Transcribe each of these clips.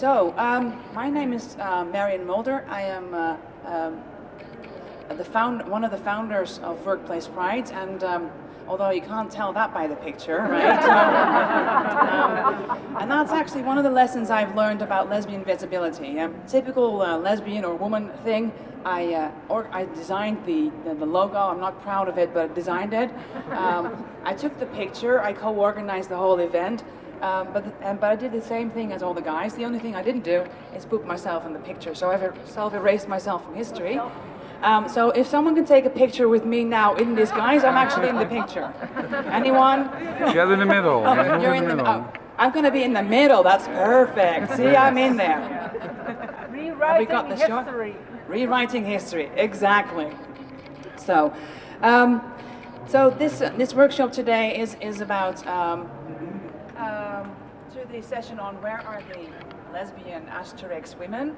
My name is Marion Mulder. I am one of the founders of Workplace Pride, and although you can't tell that by the picture, right? And that's actually one of the lessons I've learned about lesbian visibility. Typical lesbian or woman thing. I designed the logo. I'm not proud of it, but I designed it. I took the picture. I co-organized the whole event. But I did the same thing as all the guys. The only thing I didn't do is put myself in the picture. So I've self-erased myself from history. So if someone can take a picture with me now in disguise, I'm actually in the picture. Anyone? Get in the middle. Oh, you're in the middle. Oh, I'm going to be in the middle. That's perfect. See, I'm in there. Rewriting history. Rewriting history, exactly. So, this workshop today is about to the session on where are the lesbian asterisk women.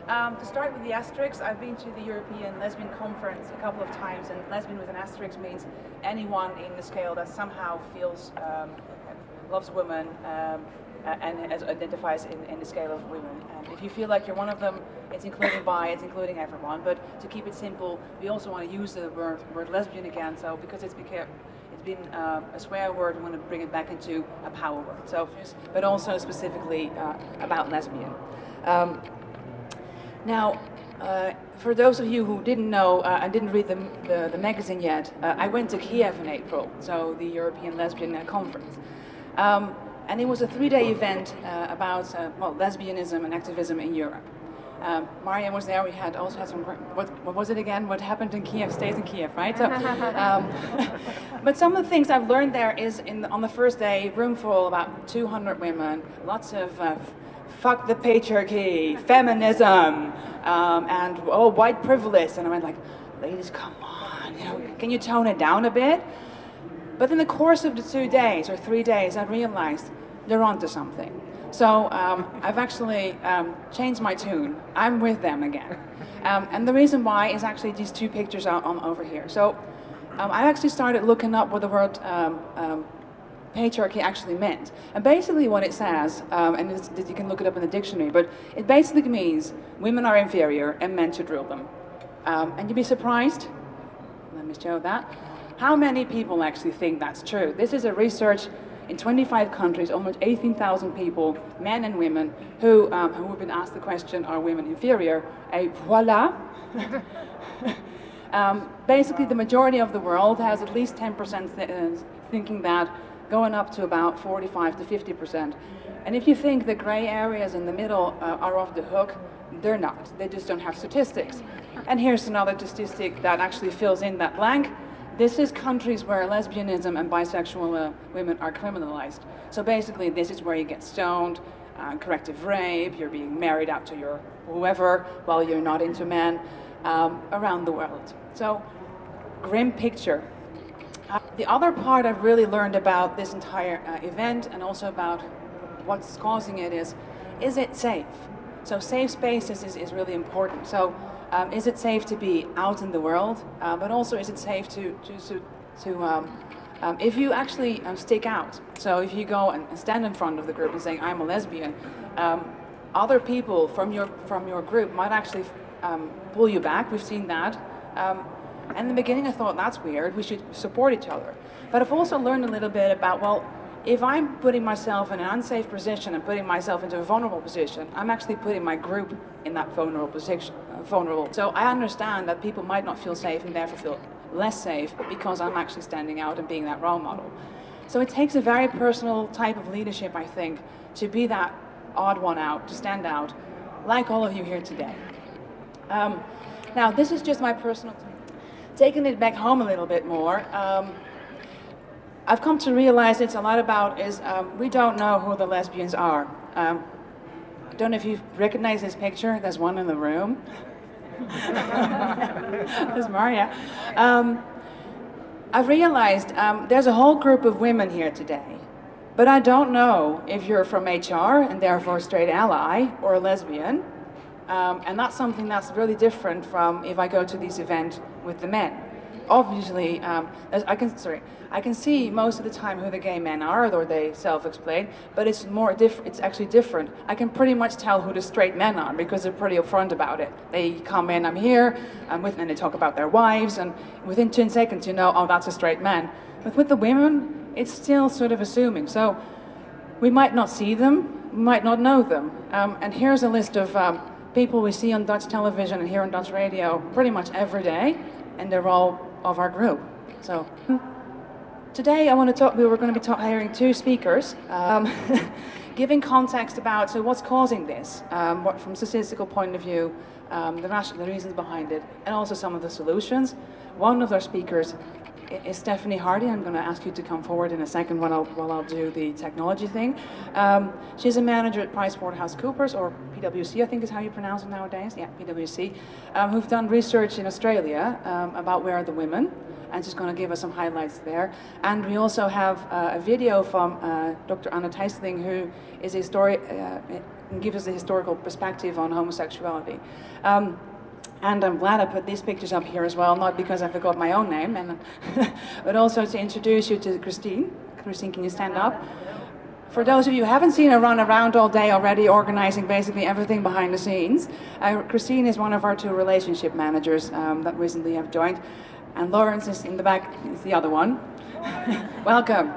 To start with the asterisks, I've been to the European Lesbian Conference a couple of times, and lesbian with an asterisk means anyone in the scale that somehow feels, loves women, and identifies in the scale of women. And if you feel like you're one of them, it's including bi, it's including everyone. But to keep it simple, we also want to use the word lesbian again. So because it's been a swear word, we want to bring it back into a power word. So, but also specifically about lesbian. Now, for those of you who didn't know and didn't read the magazine yet, I went to Kiev in April, so the European Lesbian Conference. And it was a 3-day event about lesbianism and activism in Europe. Maria was there. We also had some. What was it again? What happened in Kiev stays in Kiev, right? So, but some of the things I've learned there is on the first day, room full about 200 women, lots of fuck the patriarchy, feminism, and white privilege. And I went like, ladies, come on, can you tone it down a bit? But in the course of the 2 days or 3 days, I realized they're onto something. So I've actually changed my tune. I'm with them again. And the reason why is actually these two pictures on over here. So I actually started looking up what the word patriarchy actually meant. And basically what it says, and you can look it up in the dictionary, but it basically means women are inferior and men should rule them. And you'd be surprised, let me show that, how many people actually think that's true. This is a research in 25 countries, almost 18,000 people, men and women, who have been asked the question, are women inferior? Et voila. Basically, the majority of the world has at least 10% thinking that, going up to about 45 to 50%. And if you think the gray areas in the middle are off the hook, they're not. They just don't have statistics. And here's another statistic that actually fills in that blank. This is countries where lesbianism and bisexual women are criminalized. So basically, this is where you get stoned, corrective rape, you're being married out to your whoever while you're not into men around the world. So, grim picture. The other part I've really learned about this entire event and also about what's causing it is it safe? So safe spaces is really important. So is it safe to be out in the world? But also is it safe to if you actually stick out? So if you go and stand in front of the group and say, I'm a lesbian, other people from your group might actually pull you back. We've seen that. And in the beginning I thought, that's weird, we should support each other. But I've also learned a little bit about, well, if I'm putting myself in an unsafe position and putting myself into a vulnerable position, I'm actually putting my group in that vulnerable position. So I understand that people might not feel safe and therefore feel less safe because I'm actually standing out and being that role model. So it takes a very personal type of leadership, I think, to be that odd one out, to stand out, like all of you here today. Now, this is just my personal... Taking it back home a little bit more, I've come to realize it's a lot about is we don't know who the lesbians are. I don't know if you recognize this picture. There's one in the room. There's Maria. I've realized there's a whole group of women here today, but I don't know if you're from HR and therefore a straight ally or a lesbian. And that's something that's really different from if I go to this event with the men. obviously, I can see most of the time who the gay men are, or they self-explain, but it's it's actually different. I can pretty much tell who the straight men are because they're pretty upfront about it. They come in, I'm here, and they talk about their wives, and within 10 seconds you know, oh, that's a straight man. But with the women, it's still sort of assuming. So we might not see them, we might not know them. And here's a list of people we see on Dutch television and here on Dutch radio pretty much every day, and they're all of our group. So today we were going to be hiring two speakers, giving context about what's causing this, from a statistical point of view, the reasons behind it, and also some of the solutions. One of our speakers is Stephanie Hardy. I'm going to ask you to come forward in a second while I'll do the technology thing. She's a manager at PricewaterhouseCoopers, or PwC, I think is how you pronounce it nowadays. Yeah, PwC, who've done research in Australia about where are the women, and she's going to give us some highlights there. And we also have a video from Dr. Anna Thijsseling, who is a gives us a historical perspective on homosexuality. And I'm glad I put these pictures up here as well, not because I forgot my own name, but also to introduce you to Christine. Christine, can you stand up? For those of you who haven't seen her run around all day already, organizing basically everything behind the scenes, Christine is one of our two relationship managers that recently have joined, and Lawrence is in the back, is the other one. Welcome.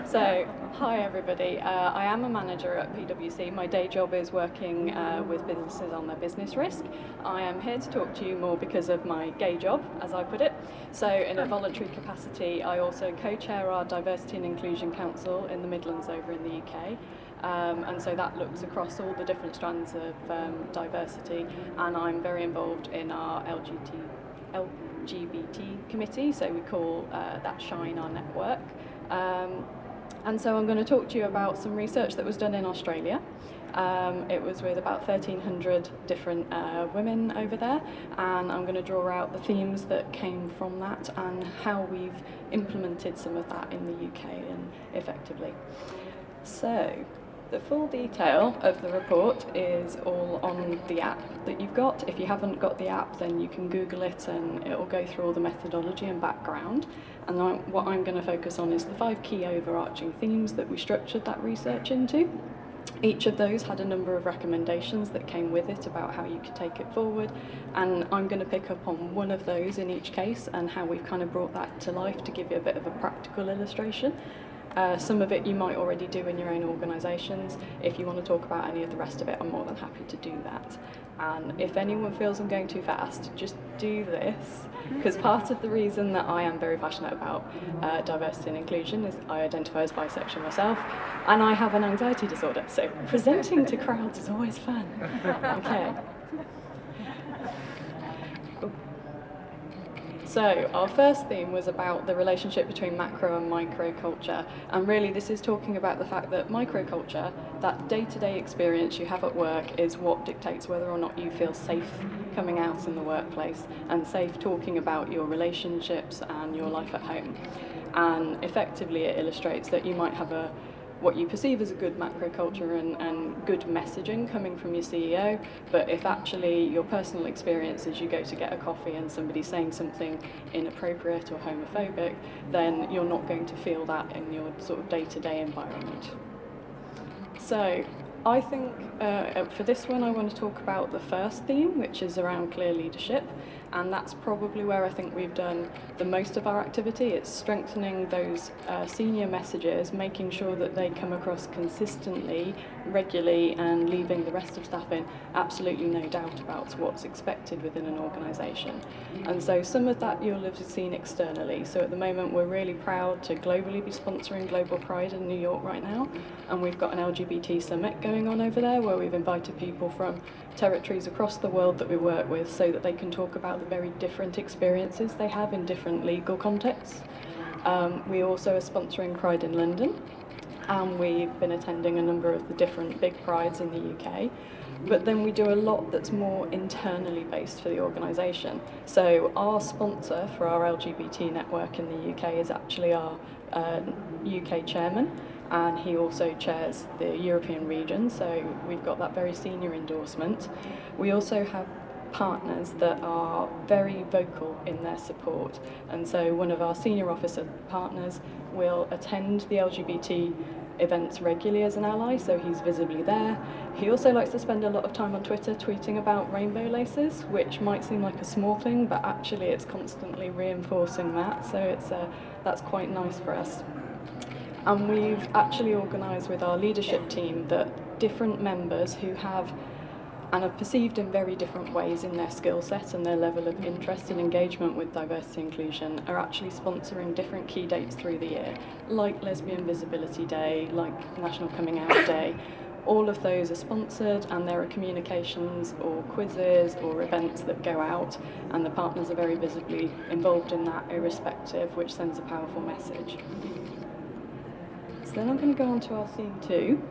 So, hi everybody. I am a manager at PwC. My day job is working with businesses on their business risk. I am here to talk to you more because of my gay job, as I put it. So in a voluntary capacity, I also co-chair our Diversity and Inclusion Council in the Midlands over in the UK. And so that looks across all the different strands of diversity, and I'm very involved in our LGBT committee, so we call that Shine Our Network. And so I'm going to talk to you about some research that was done in Australia. It was with about 1,300 different women over there, and I'm going to draw out the themes that came from that and how we've implemented some of that in the UK and effectively. So the full detail of the report is all on the app that you've got. If you haven't got the app, then you can Google it and it will go through all the methodology and background. And what I'm going to focus on is the 5 key overarching themes that we structured that research into. Each of those had a number of recommendations that came with it about how you could take it forward, and I'm going to pick up on one of those in each case and how we've kind of brought that to life to give you a bit of a practical illustration. Some of it you might already do in your own organisations. If you want to talk about any of the rest of it, I'm more than happy to do that. And if anyone feels I'm going too fast, just do this, because part of the reason that I am very passionate about diversity and inclusion is I identify as bisexual myself, and I have an anxiety disorder, so presenting to crowds is always fun. Okay. So our first theme was about the relationship between macro and micro culture, and really this is talking about the fact that microculture, that day-to-day experience you have at work, is what dictates whether or not you feel safe coming out in the workplace and safe talking about your relationships and your life at home. And effectively it illustrates that you might have what you perceive as a good macro culture and good messaging coming from your CEO, but if actually your personal experience is you go to get a coffee and somebody's saying something inappropriate or homophobic, then you're not going to feel that in your sort of day-to-day environment. So I think for this one I want to talk about the first theme, which is around clear leadership, and that's probably where I think we've done the most of our activity. It's strengthening those senior messages, making sure that they come across consistently, regularly, and leaving the rest of staff in absolutely no doubt about what's expected within an organisation. And so some of that you'll have seen externally. So at the moment we're really proud to globally be sponsoring Global Pride in New York right now, and we've got an LGBT summit going on over there where we've invited people from territories across the world that we work with so that they can talk about the very different experiences they have in different legal contexts. We also are sponsoring Pride in London, and we've been attending a number of the different big prides in the UK. But then we do a lot that's more internally based for the organisation. So our sponsor for our LGBT network in the UK is actually our UK chairman, and he also chairs the European region, so we've got that very senior endorsement. We also have partners that are very vocal in their support. And so one of our senior officer partners will attend the LGBT events regularly as an ally, so he's visibly there. He also likes to spend a lot of time on Twitter tweeting about rainbow laces, which might seem like a small thing, but actually it's constantly reinforcing that, so that's quite nice for us. And we've actually organised with our leadership team that different members who have and are perceived in very different ways in their skill set and their level of interest and engagement with diversity and inclusion are actually sponsoring different key dates through the year, like Lesbian Visibility Day, like National Coming Out Day. All of those are sponsored, and there are communications or quizzes or events that go out, and the partners are very visibly involved in that irrespective, which sends a powerful message. So then I'm going to go on to our theme 2.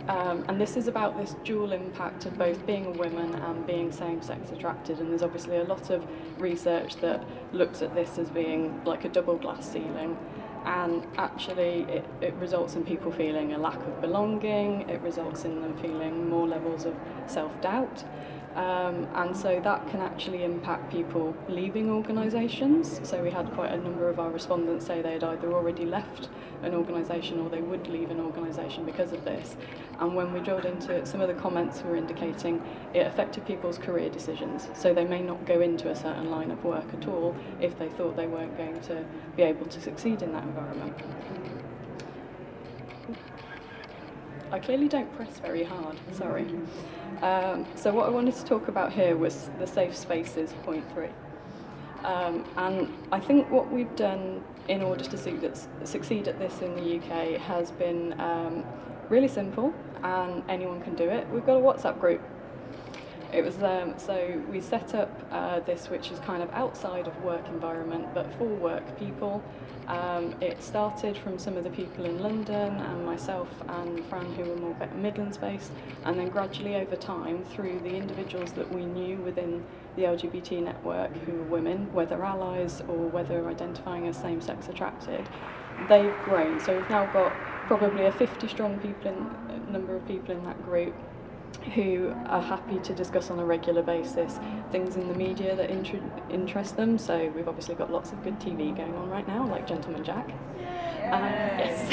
And this is about this dual impact of both being a woman and being same-sex attracted, and there's obviously a lot of research that looks at this as being like a double glass ceiling, and actually it results in people feeling a lack of belonging, it results in them feeling more levels of self-doubt, and so that can actually impact people leaving organisations. So we had quite a number of our respondents say they'd either already left an organisation or they would leave an organisation because of this. And when we drilled into it, some of the comments were indicating it affected people's career decisions. So they may not go into a certain line of work at all if they thought they weren't going to be able to succeed in that environment. I clearly don't press very hard, sorry. So what I wanted to talk about here was the safe spaces, point 3. And I think what we've done in order to succeed at this in the UK has been really simple, and anyone can do it. We've got a WhatsApp group. It was so we set up this, which is kind of outside of work environment, but for work people. It started from some of the people in London and myself and Fran, who were more Midlands based, and then gradually over time through the individuals that we knew within the LGBT network who were women, whether allies or whether identifying as same-sex attracted, they've grown. So we've now got probably a 50-strong number of people in that group who are happy to discuss on a regular basis things in the media that interest them. So we've obviously got lots of good TV going on right now, like Gentleman Jack. Yes.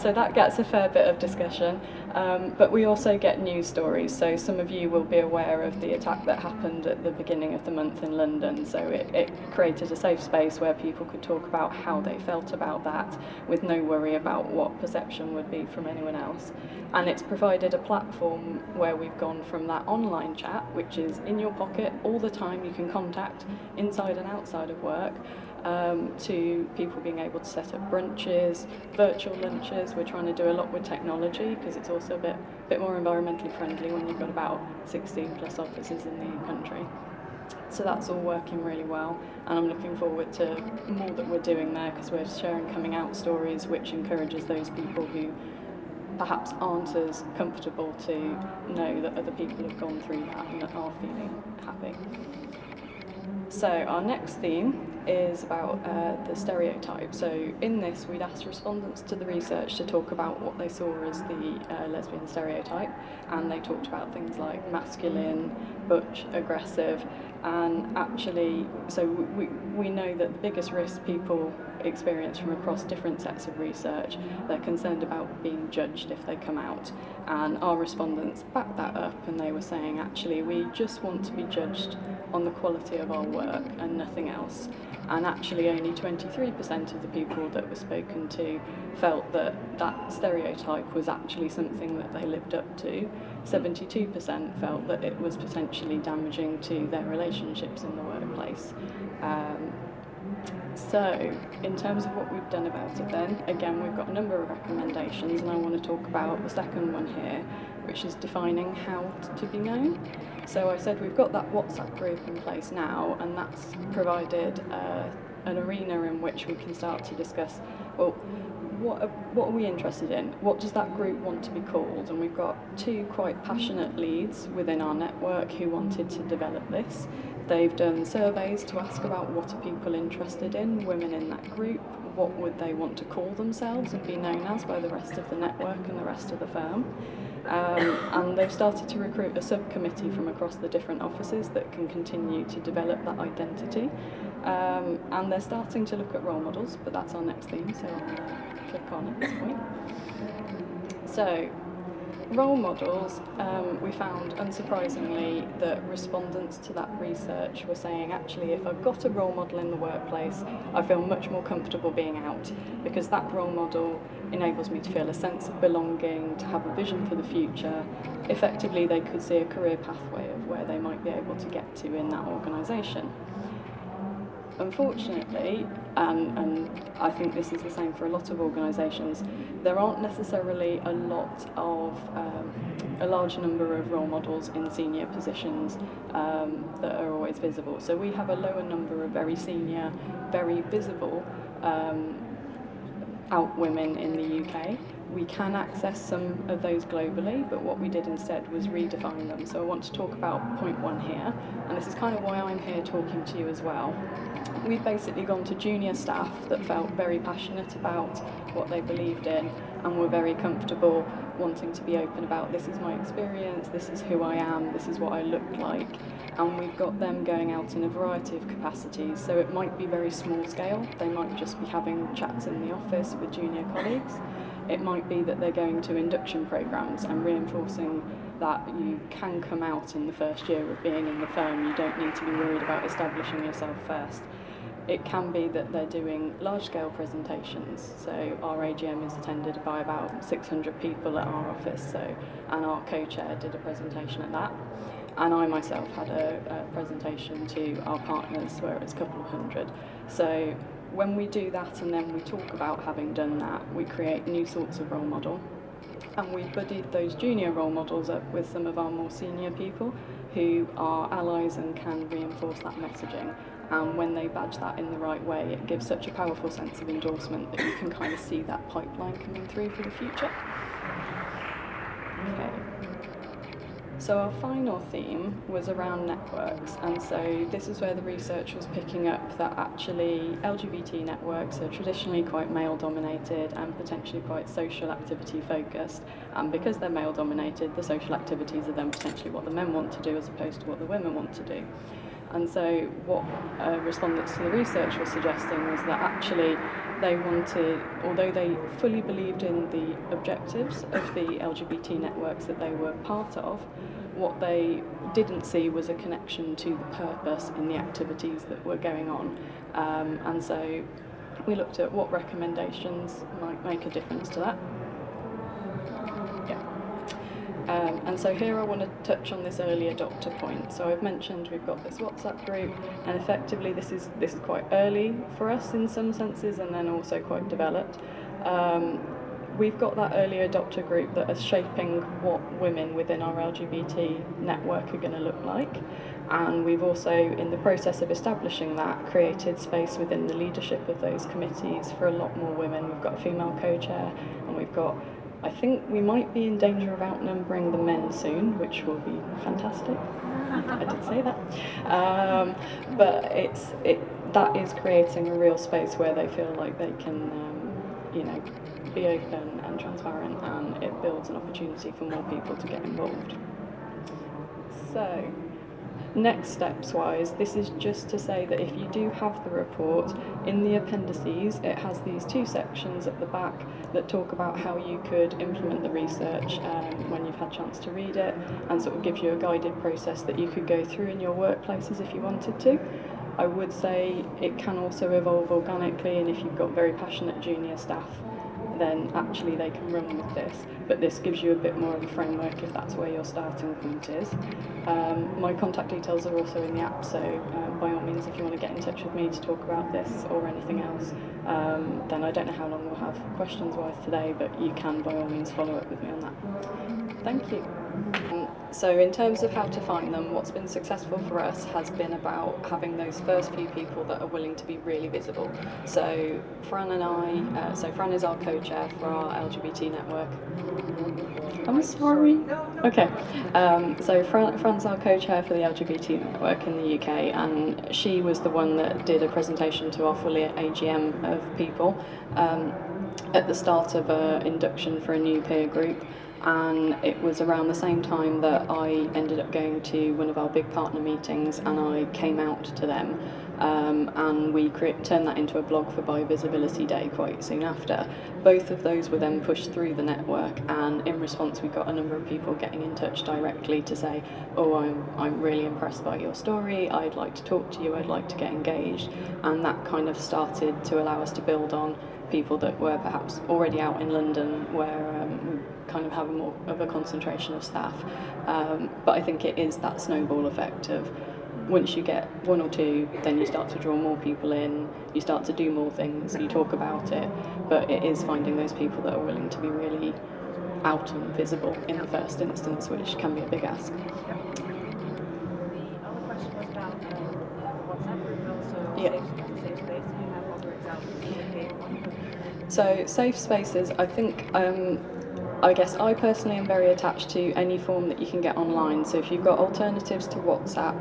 So that gets a fair bit of discussion. But we also get news stories. So some of you will be aware of the attack that happened at the beginning of the month in London. So it created a safe space where people could talk about how they felt about that with no worry about what perception would be from anyone else. And it's provided a platform where we've gone from that online chat, which is in your pocket all the time, you can contact inside and outside of work, to people being able to set up brunches, virtual lunches. We're trying to do a lot with technology because it's also a bit more environmentally friendly when you've got about 16 plus offices in the country. So that's all working really well, and I'm looking forward to more that we're doing there because we're sharing coming out stories, which encourages those people who perhaps aren't as comfortable to know that other people have gone through that and are feeling happy. So our next theme is about the stereotype. So in this, we'd asked respondents to the research to talk about what they saw as the lesbian stereotype, and they talked about things like masculine, butch, aggressive, and actually, so we know that the biggest risk people experience from across different sets of research, they're concerned about being judged if they come out, and our respondents backed that up, and they were saying actually we just want to be judged on the quality of our work and nothing else. And actually only 23% of the people that were spoken to felt that that stereotype was actually something that they lived up to. 72% felt that it was potentially damaging to their relationships in the workplace. So, in terms of what we've done about it then, again we've got a number of recommendations, and I want to talk about the second one here, which is defining how to be known. So I said we've got that WhatsApp group in place now, and that's provided an arena in which we can start to discuss, well, what are we interested in? What does that group want to be called? And we've got two quite passionate leads within our network who wanted to develop this. They've done surveys to ask about what are people interested in, women in that group, what would they want to call themselves and be known as by the rest of the network and the rest of the firm. And they've started to recruit a subcommittee from across the different offices that can continue to develop that identity. And they're starting to look at role models, but that's our next theme, so I'll click on at this point. So, role models, we found, unsurprisingly, that respondents to that research were saying, actually, if I've got a role model in the workplace, I feel much more comfortable being out, because that role model enables me to feel a sense of belonging, to have a vision for the future. Effectively, they could see a career pathway of where they might be able to get to in that organisation. Unfortunately, and I think this is the same for a lot of organisations, there aren't necessarily a large number of role models in senior positions that are always visible. So we have a lower number of very senior, very visible out women in the UK. We can access some of those globally, but what we did instead was redefine them. So I want to talk about point one here, and this is kind of why I'm here talking to you as well. We've basically gone to junior staff that felt very passionate about what they believed in and were very comfortable wanting to be open about, this is my experience, this is who I am, this is what I look like. And we've got them going out in a variety of capacities. So it might be very small scale. They might just be having chats in the office with junior colleagues. It might be that they're going to induction programs and reinforcing that you can come out in the first year of being in the firm. You don't need to be worried about establishing yourself first. It can be that they're doing large-scale presentations. So our AGM is attended by about 600 people at our office, and our co-chair did a presentation at that. And I myself had a presentation to our partners where it was a couple of hundred. So when we do that and then we talk about having done that, we create new sorts of role model. And we buddied those junior role models up with some of our more senior people who are allies and can reinforce that messaging. And when they badge that in the right way, it gives such a powerful sense of endorsement that you can kind of see that pipeline coming through for the future. Okay. So our final theme was around networks, and so this is where the research was picking up that actually LGBT networks are traditionally quite male-dominated and potentially quite social activity focused, and because they're male-dominated, the social activities are then potentially what the men want to do as opposed to what the women want to do. And so what respondents to the research were suggesting was that actually they wanted, although they fully believed in the objectives of the LGBT networks that they were part of, what they didn't see was a connection to the purpose in the activities that were going on. And so we looked at what recommendations might make a difference to that. And so here I want to touch on this early adopter point. So I've mentioned we've got this WhatsApp group, and effectively this is quite early for us in some senses, and then also quite developed. We've got that early adopter group that is shaping what women within our LGBT network are going to look like. And we've also, in the process of establishing that, created space within the leadership of those committees for a lot more women. We've got a female co-chair, and we've got, I think we might be in danger of outnumbering the men soon, which will be fantastic. I did say that. But that is creating a real space where they feel like they can, be open and transparent, and it builds an opportunity for more people to get involved. So, next steps wise, this is just to say that if you do have the report, in the appendices it has these two sections at the back that talk about how you could implement the research when you've had a chance to read it, and sort of gives you a guided process that you could go through in your workplaces if you wanted to. I would say it can also evolve organically, and if you've got very passionate junior staff, then actually they can run with this, but this gives you a bit more of a framework if that's where your starting point is. My contact details are also in the app, so by all means, if you want to get in touch with me to talk about this or anything else, then I don't know how long we'll have questions-wise today, but you can by all means follow up with me on that. Thank you. So in terms of how to find them, what's been successful for us has been about having those first few people that are willing to be really visible. So Fran and I, Fran is our co-chair for our LGBT network. I'm sorry. Okay. So Fran's our co-chair for the LGBT network in the UK, and she was the one that did a presentation to our full AGM of people at the start of an induction for a new peer group. And it was around the same time that I ended up going to one of our big partner meetings, and I came out to them. And we turned that into a blog for Bi-Visibility Day quite soon after. Both of those were then pushed through the network, and in response we got a number of people getting in touch directly to say, oh, I'm really impressed by your story, I'd like to talk to you, I'd like to get engaged. And that kind of started to allow us to build on people that were perhaps already out in London, where we kind of have more of a concentration of staff. But I think it is that snowball effect of once you get one or two, then you start to draw more people in, you start to do more things, you talk about it, but it is finding those people that are willing to be really out and visible in the first instance, which can be a big ask. The other question was about WhatsApp group and also Yeah. safe space. Do you have other examples? So safe spaces, I think, I guess I personally am very attached to any form that you can get online. So if you've got alternatives to WhatsApp,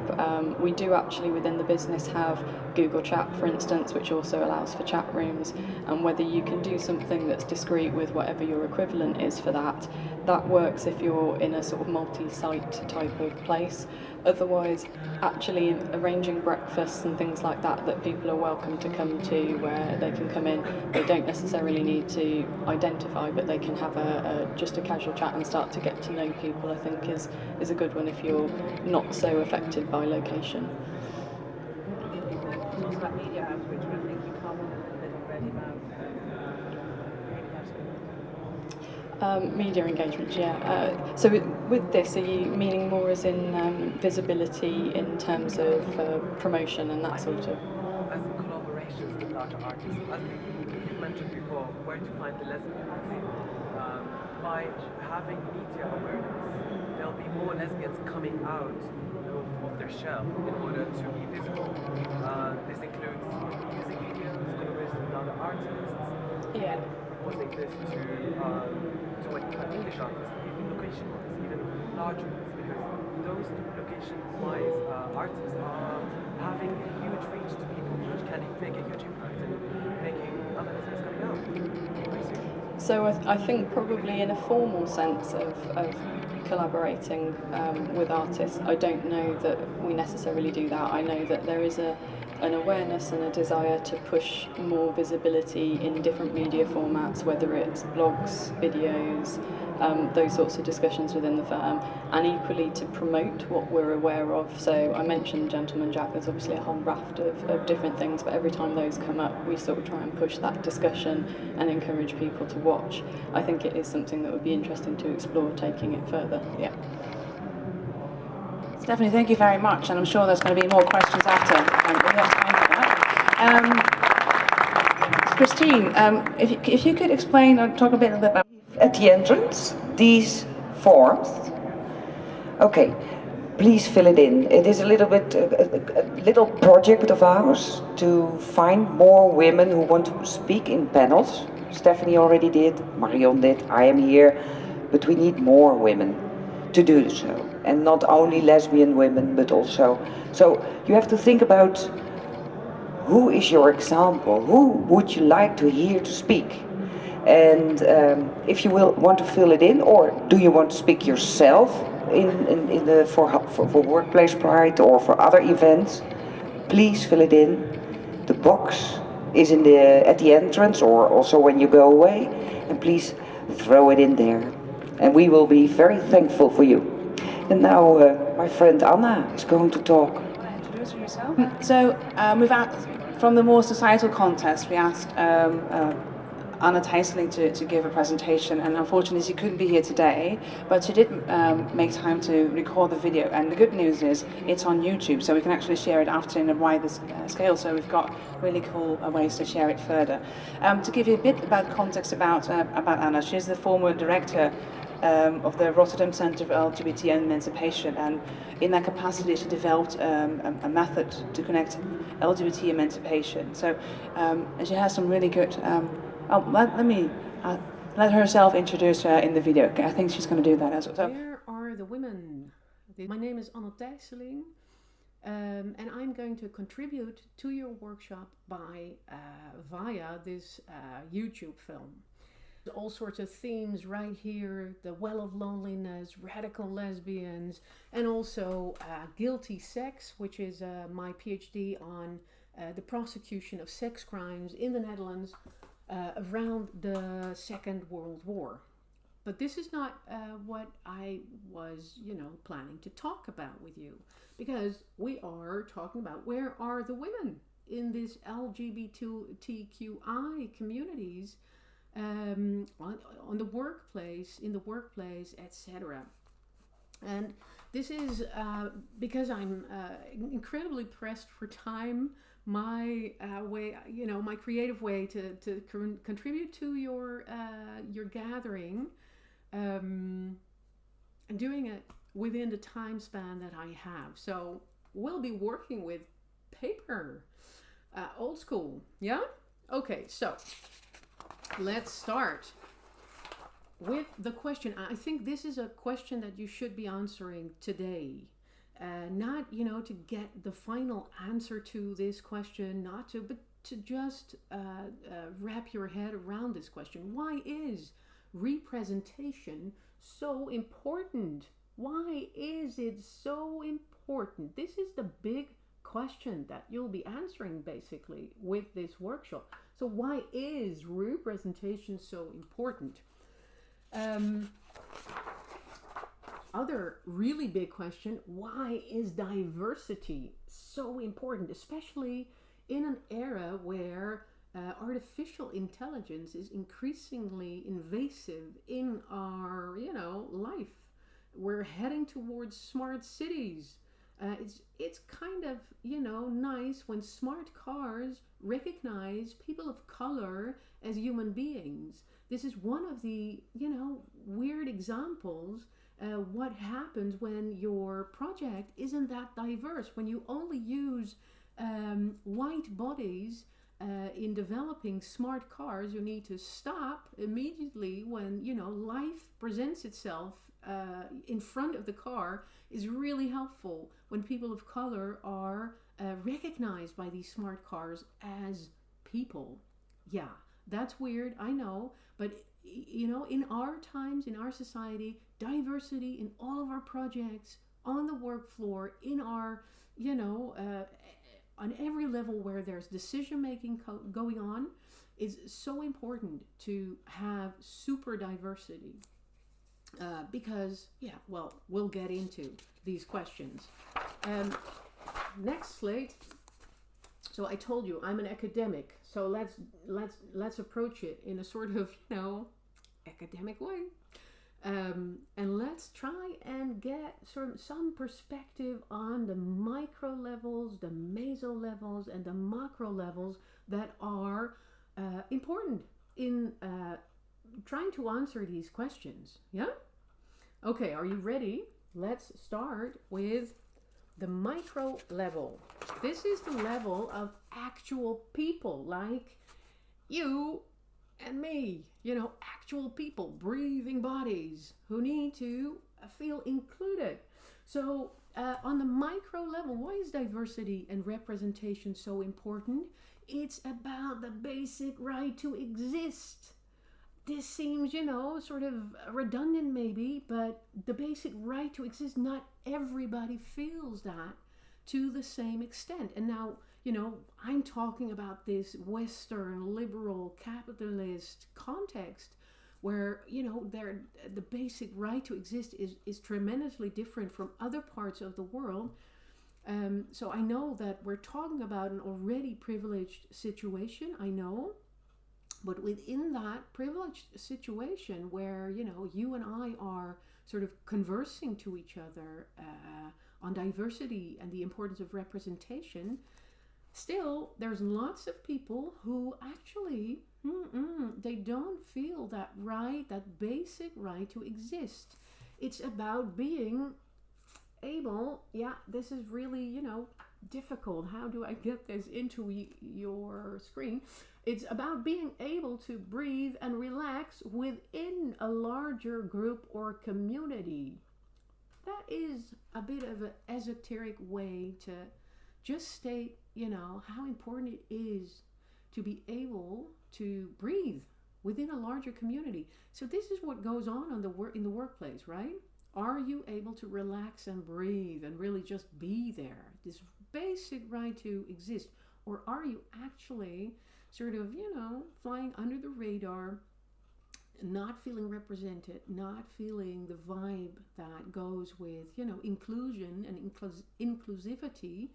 we do actually within the business have Google Chat, for instance, which also allows for chat rooms. And whether you can do something that's discrete with whatever your equivalent is for that, that works if you're in a sort of multi-site type of place. Otherwise, actually arranging breakfasts and things like that people are welcome to come to, where they can come in, they don't necessarily need to identify, but they can have just a casual chat and start to get to know people, I think is a good one if you're not so affected by location. Also about media outreach, but I think you commented a bit already about media engagement, yeah. So with this, are you meaning more as in visibility in terms of promotion and that sort of? As in collaborations with other artists, as you mentioned before, where to find the lesbians. By having media awareness, there'll be more lesbians coming out of their shell in order to be visible. This includes music videos, collaborations with other artists. Yeah. Proposing this to English artists, even location-wise, even larger ones, because those location-wise artists are having a huge reach to people, which can make a huge impact in making other lesbians coming out. Basically. So I think probably in a formal sense of collaborating with artists, I don't know that we necessarily do that. I know that there is an awareness and a desire to push more visibility in different media formats, whether it's blogs, videos, those sorts of discussions within the firm, and equally to promote what we're aware of. So I mentioned Gentleman Jack, there's obviously a whole raft of different things, but every time those come up, we sort of try and push that discussion and encourage people to watch. I think it is something that would be interesting to explore, taking it further. Yeah. Stephanie, thank you very much, and I'm sure there's going to be more questions after. We have time for that. Christine, if you could explain or talk a bit about... At the entrance, these forms. Okay, please fill it in. It is a little bit, a little project of ours to find more women who want to speak in panels. Stephanie already did, Marion did, I am here, but we need more women to do so. And not only lesbian women, but also, so you have to think about who is your example, who would you like to hear to speak? And if you will want to fill it in, or do you want to speak yourself for Workplace Pride or for other events, please fill it in. The box is at the entrance, or also when you go away, and please throw it in there. And we will be very thankful for you. And now my friend Anna is going to talk. Introduce yourself. So we've asked, from the more societal context, we asked Anna Thijsseling to give a presentation, and unfortunately she couldn't be here today, but she did make time to record the video, and the good news is it's on YouTube, so we can actually share it after in a wider scale, so we've got really cool ways to share it further. To give you a bit about context about Anna, she's the former director of the Rotterdam Centre for LGBTI Emancipation, and in that capacity she developed a method to connect LGBT emancipation. So and she has some really good let herself introduce her in the video. I think she's going to do that as well. So. Where are the women? My name is Anna Thijsseling, and I'm going to contribute to your workshop via this YouTube film. all sorts of themes right here, the well of loneliness, radical lesbians, and also guilty sex, which is my PhD on the prosecution of sex crimes in the Netherlands around the Second World War. But this is not what I was, planning to talk about with you, because we are talking about where are the women in this LGBTQI communities, on the workplace, in the workplace, etc. And this is because I'm incredibly pressed for time. My way, my creative way to contribute to your gathering, and doing it within the time span that I have. So we'll be working with paper, old school, yeah? Okay, so let's start with the question. I think this is a question that you should be answering today. Not, to get the final answer to this question, but to just wrap your head around this question. Why is representation so important? Why is it so important? This is the big question that you'll be answering basically with this workshop. So why is representation so important? Other really big question, why is diversity so important, especially in an era where artificial intelligence is increasingly invasive in our, life. We're heading towards smart cities. It's kind of, nice when smart cars recognize people of color as human beings. This is one of the, weird examples. What happens when your project isn't that diverse, when you only use white bodies in developing smart cars. You need to stop immediately when life presents itself in front of the car. Is really helpful when people of color are recognized by these smart cars as people. Yeah, that's weird, I know, but in our times, in our society, diversity in all of our projects, on the work floor, in our, on every level where there's decision making going on, is so important to have super diversity. Because, we'll get into these questions. Next slide. So I told you I'm an academic, so let's approach it in a sort of academic way, and let's try and get some perspective on the micro levels, the Mazal levels, and the macro levels that are important in trying to answer these questions. Yeah? Okay, are you ready? Let's start with the micro level. This is the level of actual people like you and me, actual people, breathing bodies who need to feel included. So on the micro level, why is diversity and representation so important? It's about the basic right to exist. This seems, sort of redundant maybe, but the basic right to exist, not everybody feels that to the same extent. And now, I'm talking about this Western liberal capitalist context where, the basic right to exist is tremendously different from other parts of the world. So I know that we're talking about an already privileged situation, I know. But within that privileged situation where, you and I are sort of conversing to each other on diversity and the importance of representation, still there's lots of people who actually, they don't feel that right, that basic right to exist. It's about being able, this is really, difficult. How do I get this into your screen? It's about being able to breathe and relax within a larger group or community. That is a bit of an esoteric way to just state, how important it is to be able to breathe within a larger community. So this is what goes on in the workplace, right? Are you able to relax and breathe and really just be there? This basic right to exist. Or are you actually sort of, flying under the radar, not feeling represented, not feeling the vibe that goes with, inclusion and inclusivity.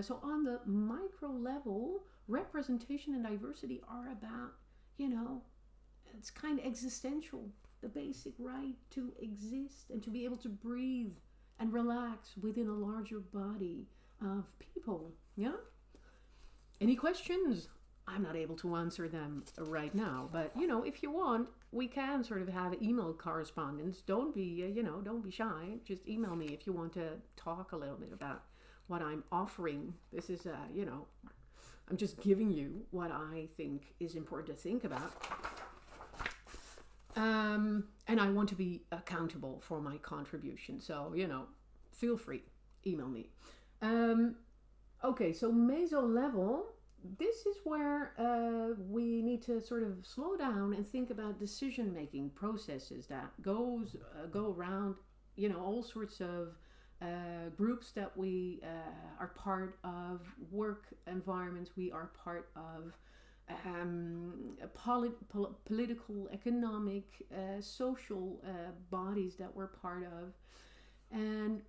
So on the micro level, representation and diversity are about, it's kind of existential. The basic right to exist and to be able to breathe and relax within a larger body of people. Yeah? Any questions? I'm not able to answer them right now, but if you want, we can sort of have email correspondence. Don't be shy. Just email me if you want to talk a little bit about what I'm offering. This is, I'm just giving you what I think is important to think about. And I want to be accountable for my contribution. So, feel free, email me. Okay, so meso level. This is where we need to sort of slow down and think about decision-making processes that go around, all sorts of groups that we are part of, work environments we are part of, political, economic, social bodies that we're part of. And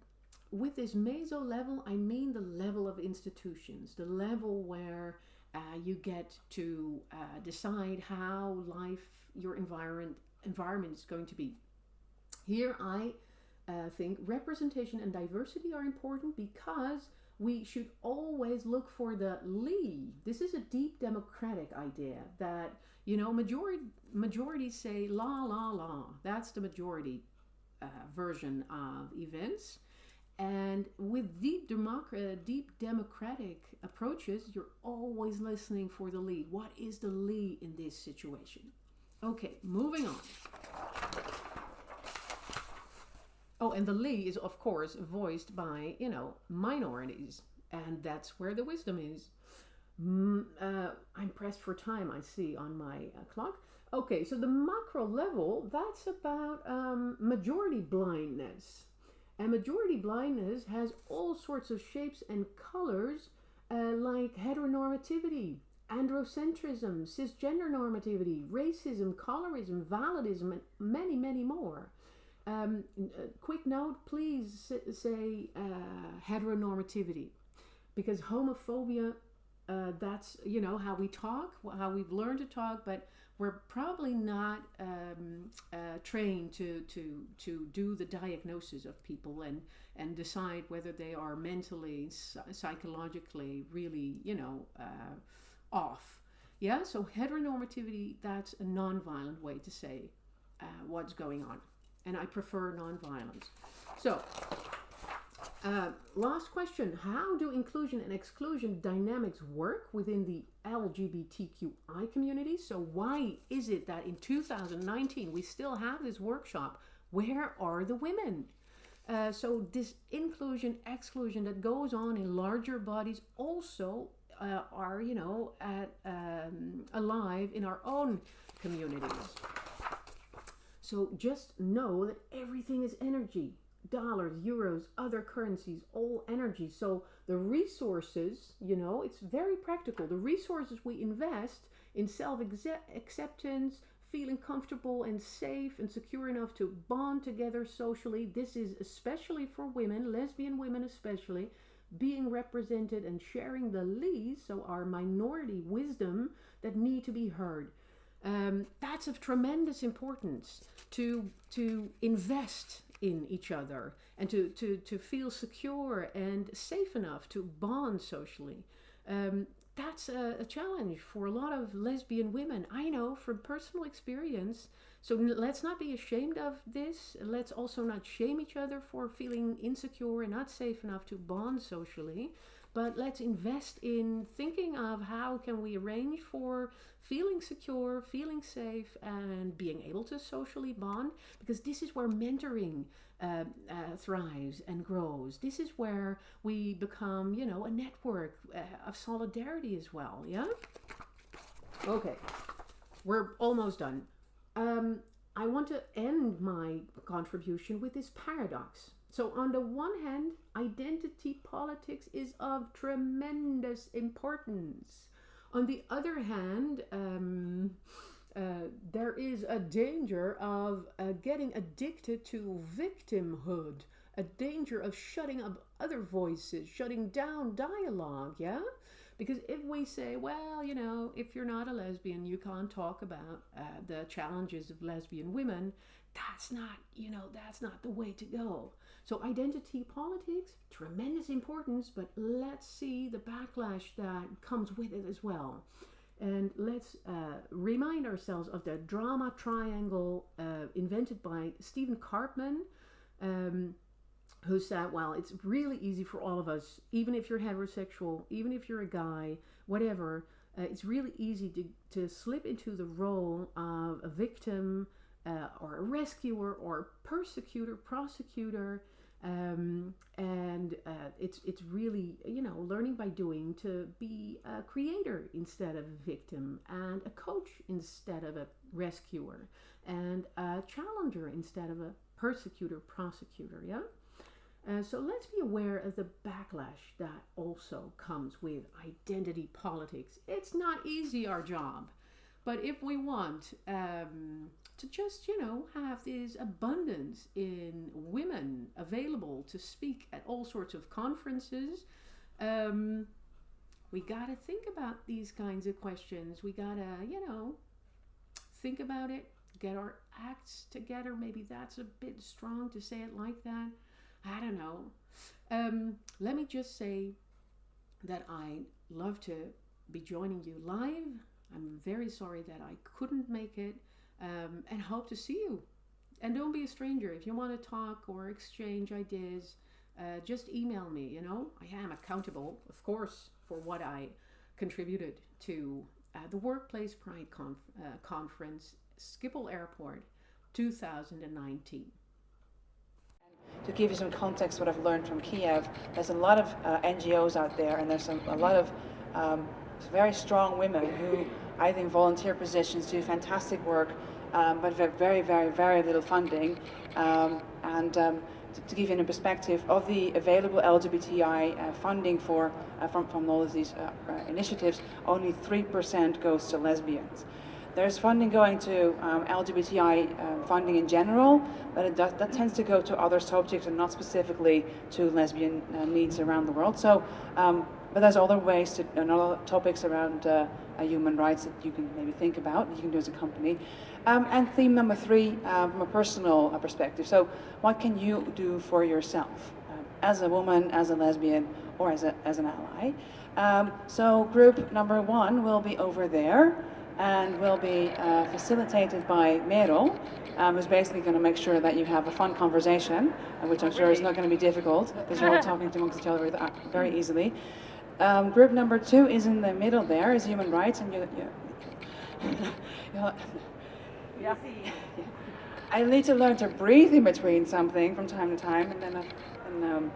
with this meso level, I mean the level of institutions, the level where you get to decide how your environment is going to be. Here I think representation and diversity are important because we should always look for the li. This is a deep democratic idea that, majorities say la, la, la. That's the majority version of events. And with deep democratic approaches, you're always listening for the li. What is the li in this situation? Okay, moving on. Oh, and the li is, of course, voiced by, minorities. And that's where the wisdom is. I'm pressed for time, I see on my clock. Okay, so the macro level, that's about majority blindness. And majority blindness has all sorts of shapes and colors, like heteronormativity, androcentrism, cisgender normativity, racism, colorism, validism, and many, many more. Quick note, please say heteronormativity, because homophobia, that's, how we talk, how we've learned to talk, but we're probably not trained to do the diagnosis of people and decide whether they are mentally, psychologically really, off. Yeah, so heteronormativity, that's a non-violent way to say what's going on. And I prefer non-violence. So, last question. How do inclusion and exclusion dynamics work within the LGBTQI community? So why is it that in 2019 we still have this workshop? Where are the women? So this inclusion, exclusion that goes on in larger bodies also are, alive in our own communities. So just know that everything is energy. Dollars, euros, other currencies, all energy. So the resources, it's very practical. The resources we invest in self-acceptance, feeling comfortable and safe and secure enough to bond together socially. This is especially for women, lesbian women especially, being represented and sharing the li, so our minority wisdom that need to be heard. That's of tremendous importance to invest in each other and to feel secure and safe enough to bond socially. That's a challenge for a lot of lesbian women. I know from personal experience. So let's not be ashamed of this. Let's also not shame each other for feeling insecure and not safe enough to bond socially. But let's invest in thinking of how can we arrange for feeling secure, feeling safe, and being able to socially bond. Because this is where mentoring thrives and grows. This is where we become, a network of solidarity as well. Yeah? Okay. we're almost done. I want to end my contribution with this paradox. So on the one hand, identity politics is of tremendous importance. On the other hand, there is a danger of getting addicted to victimhood, a danger of shutting up other voices, shutting down dialogue, yeah? Because if we say, well, you know, if you're not a lesbian, you can't talk about the challenges of lesbian women, that's not the way to go. So identity politics, tremendous importance, but let's see the backlash that comes with it as well. And let's remind ourselves of the drama triangle invented by Stephen Karpman, who said, well, it's really easy for all of us, even if you're heterosexual, even if you're a guy, whatever, it's really easy to slip into the role of a victim or a rescuer or persecutor, prosecutor, and it's really, you know, learning by doing to be a creator instead of a victim, and a coach instead of a rescuer, and a challenger instead of a persecutor, prosecutor, yeah? So let's be aware of the backlash that also comes with identity politics. It's not easy, our job, but if we want to just, you know, have this abundance in women available to speak at all sorts of conferences, we got to think about these kinds of questions. We got to, you know, think about it, get our acts together. Maybe that's a bit strong to say it like that. I don't know. Let me just say that I love to be joining you live. I'm very sorry that I couldn't make it, and hope to see you. And don't be a stranger. If you want to talk or exchange ideas, just email me, you know. I am accountable, of course, for what I contributed to the Workplace Pride Conference, Schiphol Airport, 2019. To give you some context, what I've learned from Kiev, there's a lot of NGOs out there, and there's a lot of very strong women who, I think, volunteer positions, do fantastic work, but very, very, very little funding. To give you a perspective of the available LGBTI funding from all of these initiatives, only 3% goes to lesbians. There's funding going to LGBTI funding in general, but that tends to go to other subjects and not specifically to lesbian needs around the world. So, but there's other ways and other topics around human rights that you can maybe think about, that you can do as a company. And theme number 3, from a personal perspective. So, what can you do for yourself as a woman, as a lesbian, or as an ally? So, group number 1 will be over there, and will be facilitated by Mazal, who's basically going to make sure that you have a fun conversation, which I'm sure is not going to be difficult, because you're all talking amongst each other very easily. Group number 2 is in the middle there, is human rights, and yeah. I need to learn to breathe in between something from time to time, and then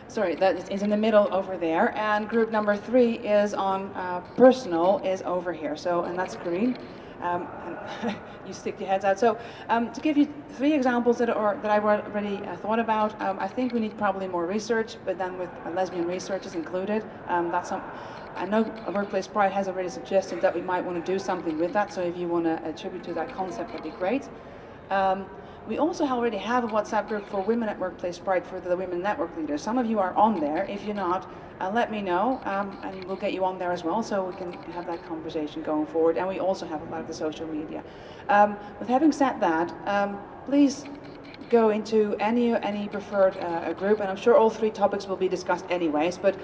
sorry, that is in the middle over there, and group number 3 is on personal, is over here. So, and that's green. And you stick your heads out. So, to give you 3 examples that I already thought about, I think we need probably more research, but then with lesbian researchers included. I know Workplace Pride has already suggested that we might want to do something with that. So, if you want to attribute to that concept, that'd be great. We also already have a WhatsApp group for women at Workplace Pride for the women network leaders. Some of you are on there. If you're not, let me know, and we'll get you on there as well, so we can have that conversation going forward. And we also have a lot of the social media. With having said that, please go into any preferred group, and I'm sure all 3 topics will be discussed anyways, but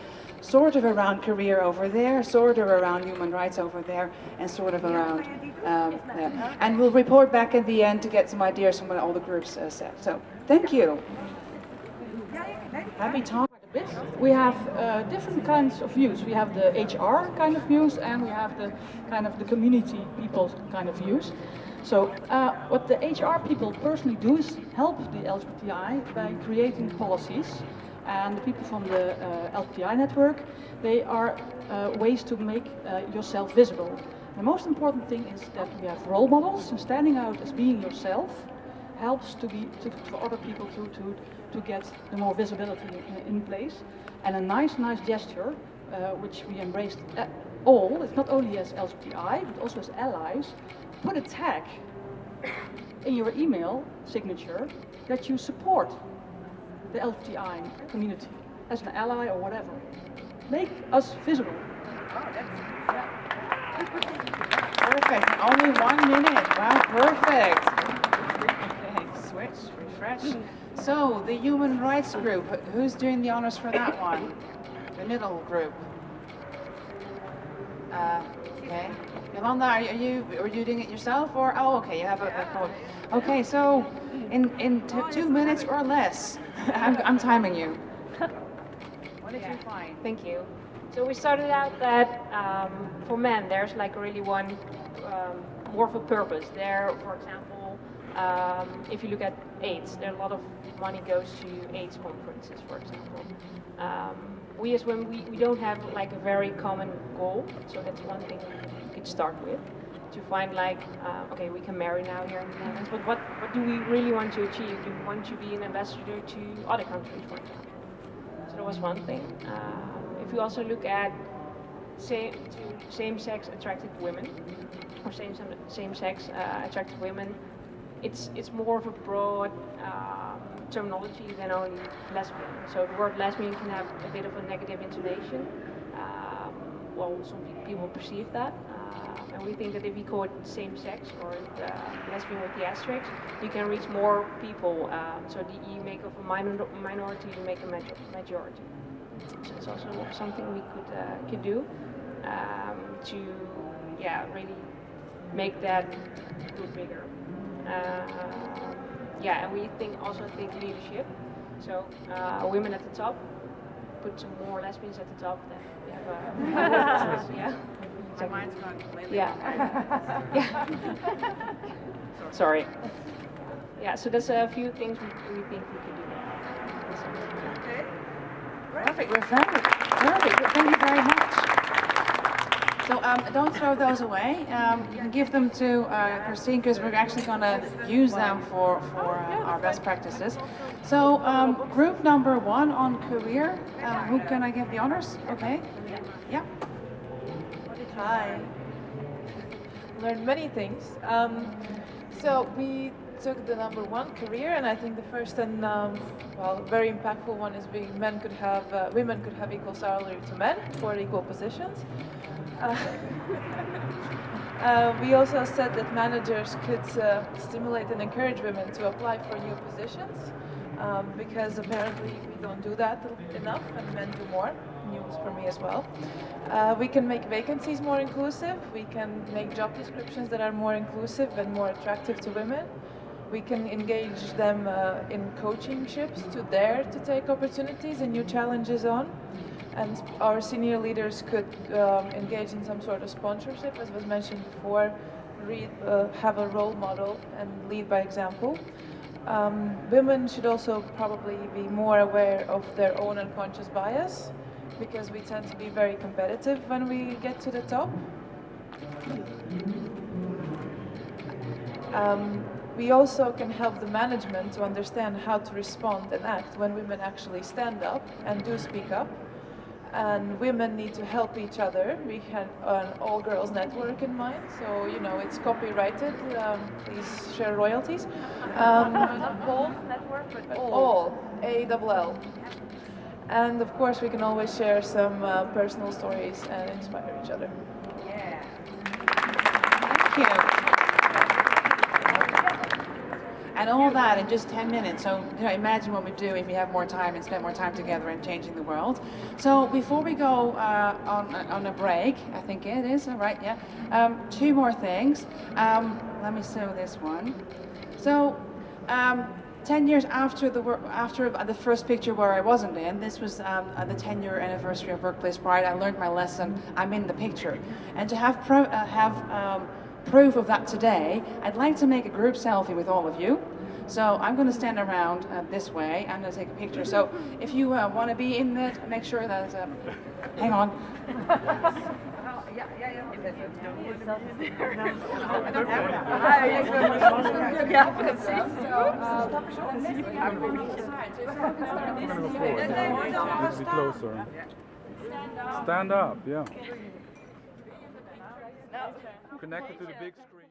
sort of around career over there, sort of around human rights over there, and sort of around, and we'll report back at the end to get some ideas from what all the groups said. So, thank you. Happy talk. We have different kinds of views. We have the HR kind of views, and we have the kind of the community people kind of views. So what the HR people personally do is help the LGBTI by creating policies, and the people from the LGBTI network, they are ways to make yourself visible. The most important thing is that we have role models, and standing out as being yourself helps for other people to get the more visibility in place. And a nice gesture, which we embraced all, it's not only as LGBTI, but also as allies, put a tag in your email signature that you support the LGBTI community as an ally or whatever. Make us visible. Perfect. Only 1 minute. Wow, perfect. Okay, switch, refresh. So, the human rights group, who's doing the honors for that one? The middle group. Okay. Yolanda, are you doing it yourself, or okay, you have a code. Okay, so in 2 minutes or less, I'm timing you. What did you find? Thank you. So we started out that for men, there's like really one more of a purpose. There, for example, if you look at AIDS, there a lot of money goes to AIDS conferences, for example. We as women, we don't have like a very common goal, so that's one thing we could start with, to find like, okay, we can marry now here in the Netherlands, but what do we really want to achieve? Do we want to be an ambassador to other countries, for example? So that was one thing. If you also look at same-sex attracted women, or same-sex attracted women, it's more of a broad terminology than only lesbian. So the word lesbian can have a bit of a negative intonation. Well, some people perceive that, and we think that if you call it same-sex or lesbian with the asterisk, you can reach more people. So you make of a minority, you make a majority. So it's also something we could do to really make that group bigger. And we also think leadership. So women at the top, put some more lesbians at the top, then we have a yeah. My mind's gone completely. Yeah. Sorry. Yeah, so there's a few things we think we can do. Okay. Perfect. We're very perfect. Thank you very much. So don't throw those away. You can give them to Christine, because we're actually going to use them for our best practices. So group number 1 on career. Who can I give the honors? Okay. Yeah. Hi. Learned many things. So we took the number 1, career, and I think the first and very impactful one is women could have equal salary to men for equal positions. We also said that managers could stimulate and encourage women to apply for new positions, because apparently we don't do that enough, and men do more. News for me as well. We can make vacancies more inclusive. We can make job descriptions that are more inclusive and more attractive to women. We can engage them in coachingships to dare to take opportunities and new challenges on. And our senior leaders could engage in some sort of sponsorship, as was mentioned before, have a role model and lead by example. Women should also probably be more aware of their own unconscious bias, because we tend to be very competitive when we get to the top. We also can help the management to understand how to respond and act when women actually stand up and do speak up. And women need to help each other. We have an all-girls network in mind, so it's copyrighted. Please share royalties. Not all network, but all. ALL. And of course, we can always share some personal stories and inspire each other. Yeah. Thank you. And all that in just 10 minutes. So imagine what we do if we have more time and spend more time together and changing the world. So before we go on a break, I think it is, right? Yeah. 2 more things. Let me show this one. So 10 years after the first picture where I wasn't in, this was the 10-year anniversary of Workplace Pride. I learned my lesson. I'm in the picture, and to have proof of that today, I'd like to make a group selfie with all of you. So I'm going to stand around this way. I'm going to take a picture. So if you want to be in it, make sure that hang on. Be closer. Stand up, yeah. Connected to the big screen.